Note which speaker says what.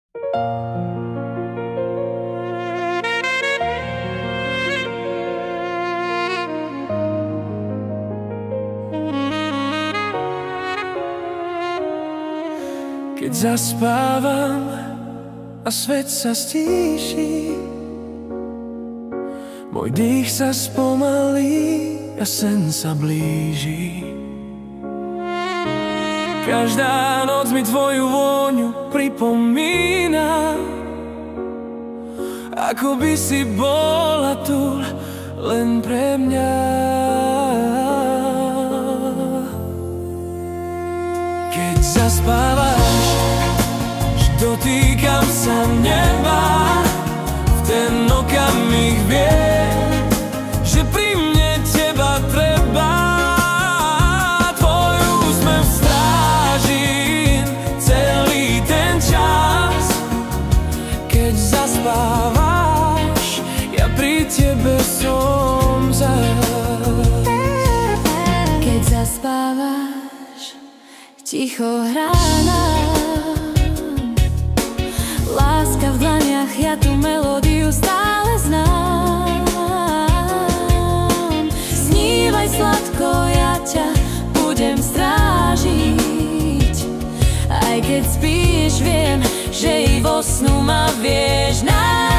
Speaker 1: Keď zaspávam a svet sa stíši, môj dých sa spomalí a sen sa blíži. Každá noc mi tvoju vôňu pripomína, ako by si bola tu len pre mňa. Keď zaspávaš, dotýkam sa neba, v ten okamih viem, že pri mne teba treba. Tvoj úsmev strážim celý ten čas. Keď zaspávaš, ja pri tebe som zas.
Speaker 2: Keď zaspávaš, ticho hrá nám láska v dlaniach, ja tú melódiu stále znám. Snívaj sladko, ja ťa budem strážiť. Aj keď spíš, viem, že i vo snu ma vieš nájsť.